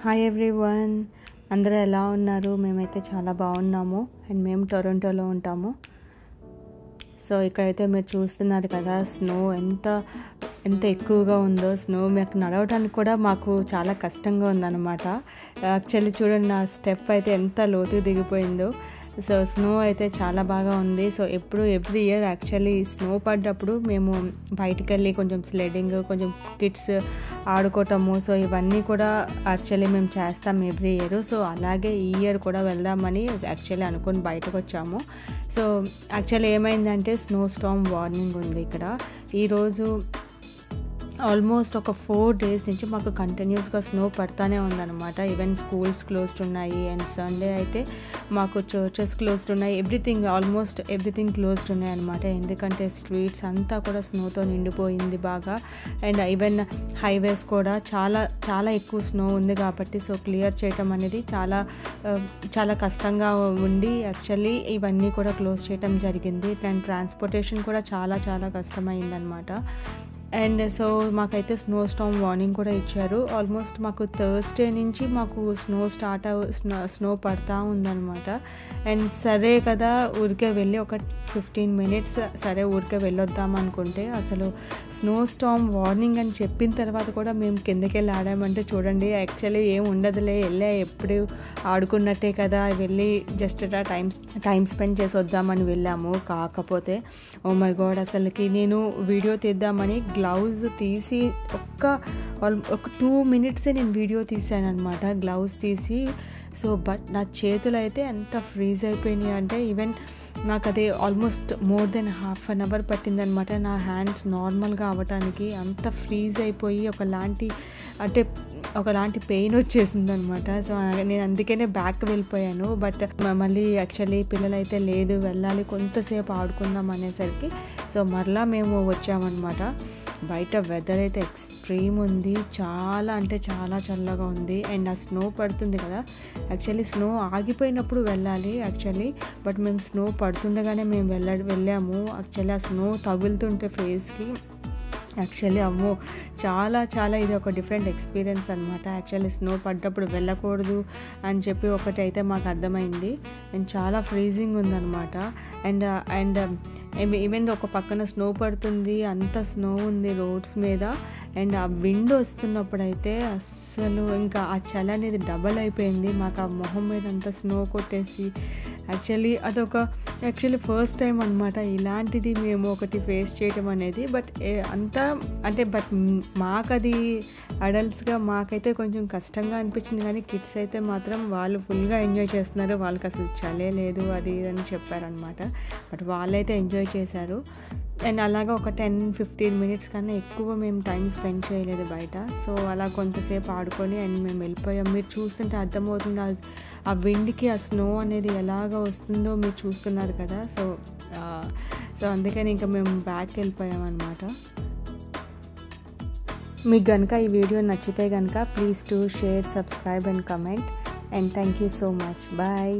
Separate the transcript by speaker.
Speaker 1: Hi everyone, అందరూ ఎలా ఉన్నారు? మేమైతే చాలా బాగున్నాము. అండ్ మేము టొరంటోలో ఉంటాము. సో ఇక్కడైతే మీరు చూస్తున్నారు కదా, స్నో ఎంత ఎక్కువగా ఉందో. స్నో మాకు నడవడానికి కూడా మాకు చాలా కష్టంగా ఉందన్నమాట. యాక్చువల్లీ చూడండి, నా స్టెప్ అయితే ఎంత లోతుగా దిగిపోయిందో. సో స్నో అయితే చాలా బాగా ఉంది. So every year actually snow పడ్డప్పుడు మేము బయటికి వెళ్ళి కొంచెం స్లెడింగ్, కొంచెం కిడ్స్ ఆడుకోవటము, సో ఇవన్నీ కూడా యాక్చువల్లీ మేము చేస్తాం ఎవ్రీ ఇయర్. సో అలాగే ఈ ఇయర్ కూడా వెళ్దామని యాక్చువల్లీ అనుకుని బయటకు వచ్చాము. సో యాక్చువల్లీ ఏమైందంటే స్నో స్టార్మ్ వార్నింగ్ ఉంది ఇక్కడ. ఈరోజు ఆల్మోస్ట్ ఒక 4 days నుంచి మాకు కంటిన్యూస్గా స్నో పడతానే ఉందన్నమాట. ఈవెన్ స్కూల్స్ క్లోజ్డ్ ఉన్నాయి. అండ్ సండే అయితే మాకు చర్చెస్ క్లోజ్డ్ ఉన్నాయి. ఆల్మోస్ట్ ఎవ్రీథింగ్ క్లోజ్డ్ ఉన్నాయి అనమాట. ఎందుకంటే స్ట్రీట్స్ అంతా కూడా స్నోతో నిండిపోయింది బాగా. అండ్ ఈవెన్ హైవేస్ కూడా చాలా ఎక్కువ స్నో ఉంది కాబట్టి సో క్లియర్ చేయటం అనేది చాలా కష్టంగా ఉండి యాక్చువల్లీ ఇవన్నీ కూడా క్లోజ్ చేయటం జరిగింది. అండ్ ట్రాన్స్పోర్టేషన్ కూడా చాలా కష్టమైందనమాట. అండ్ సో మాకైతే స్నో స్టార్మ్ వార్నింగ్ కూడా ఇచ్చారు. ఆల్మోస్ట్ మాకు థర్స్డే నుంచి మాకు స్నో పడతా ఉందన్నమాట. అండ్ సరే కదా, ఊరికే వెళ్ళి ఒక 15 minutes సరే ఊరికే వెళ్ళొద్దాం అనుకుంటే అసలు స్నో స్టార్మ్ వార్నింగ్ అని చెప్పిన తర్వాత కూడా మేము కిందకి వెళ్ళి ఆడామంటే చూడండి, యాక్చువల్లీ ఏం ఉండదులే, ఎప్పుడు ఆడుకున్నట్టే కదా, వెళ్ళి జస్ట్ టైం స్పెండ్ చేసి వద్దామని వెళ్ళాము. కాకపోతే ఓ మై గాడ్, అసలుకి నేను వీడియో తీద్దామని గ్లౌజ్ తీసి ఒక 2 minutes నేను వీడియో తీసాను అనమాట, గ్లౌజ్ తీసి. సో బట్ నా చేతులు అయితే ఎంత ఫ్రీజ్ అయిపోయినాయి అంటే ఈవెన్ నాకు అది almost more than ½ an hour పట్టిందనమాట నా హ్యాండ్స్ నార్మల్గా అవ్వటానికి. అంత ఫ్రీజ్ అయిపోయి ఒకలాంటి పెయిన్ వచ్చేసింది అనమాట. సో నేను అందుకనే బ్యాక్ వెళ్ళిపోయాను. బట్ మళ్ళీ యాక్చువల్లీ పిల్లలైతే లేదు, వెళ్ళాలి, కొంతసేపు ఆడుకుందాం అనేసరికి సో మరలా మేము వచ్చామన్నమాట. బయట వెదర్ అయితే ఎక్స్ట్రీమ్ ఉంది, చాలా చల్లగా ఉంది. అండ్ ఆ స్నో పడుతుంది కదా, యాక్చువల్లీ స్నో ఆగిపోయినప్పుడు వెళ్ళాలి యాక్చువల్లీ, బట్ మేము స్నో పడుతుండగానే మేము వెళ్ళాము. యాక్చువల్లీ ఆ స్నో తగులుతుంటే ఫేస్కి యాక్చువల్లీ అమ్మో చాలా ఇది ఒక డిఫరెంట్ ఎక్స్పీరియన్స్ అనమాట. యాక్చువల్లీ స్నో పడ్డప్పుడు వెళ్ళకూడదు అని చెప్పి ఒకటి అయితే మాకు అర్థమైంది. అండ్ చాలా ఫ్రీజింగ్ ఉందన్నమాట. అండ్ ఈవెన్ ఒక పక్కన స్నో పడుతుంది, అంత స్నో ఉంది రోడ్స్ మీద. అండ్ ఆ విండ్ వస్తున్నప్పుడు అయితే అస్సలు ఇంకా ఆ చలి అనేది డబల్ అయిపోయింది. మాకు ఆ మొహం మీద అంతా స్నో కొట్టేసి యాక్చువల్లీ ఫస్ట్ టైం అనమాట ఇలాంటిది మేము ఒకటి ఫేస్ చేయటం అనేది. బట్ బట్ మాకు అది అడల్ట్స్గా మాకైతే కొంచెం కష్టంగా అనిపించింది, కానీ కిడ్స్ అయితే మాత్రం వాళ్ళు ఫుల్గా ఎంజాయ్ చేస్తున్నారు. వాళ్ళకి అసలు చలే లేదు అది అని చెప్పారనమాట. బట్ వాళ్ళైతే ఎంజాయ్ చేశారు. అండ్ అలాగా ఒక 10-15 minutes కన్నా ఎక్కువ మేము టైం స్పెండ్ చేయలేదు బయట. సో అలా కొంతసేపు ఆడుకొని అండ్ మేము వెళ్ళిపోయాం. మీరు చూస్తుంటే అర్థమవుతుంది ఆ విండ్కి ఆ స్నో అనేది ఎలాగ వస్తుందో మీరు చూస్తున్నారు కదా. సో అందుకని ఇంకా మేము బ్యాక్ వెళ్ళిపోయాం అనమాట. మీకు కనుక ఈ వీడియో నచ్చితే కనుక please to share, subscribe and comment. And thank you so much. Bye.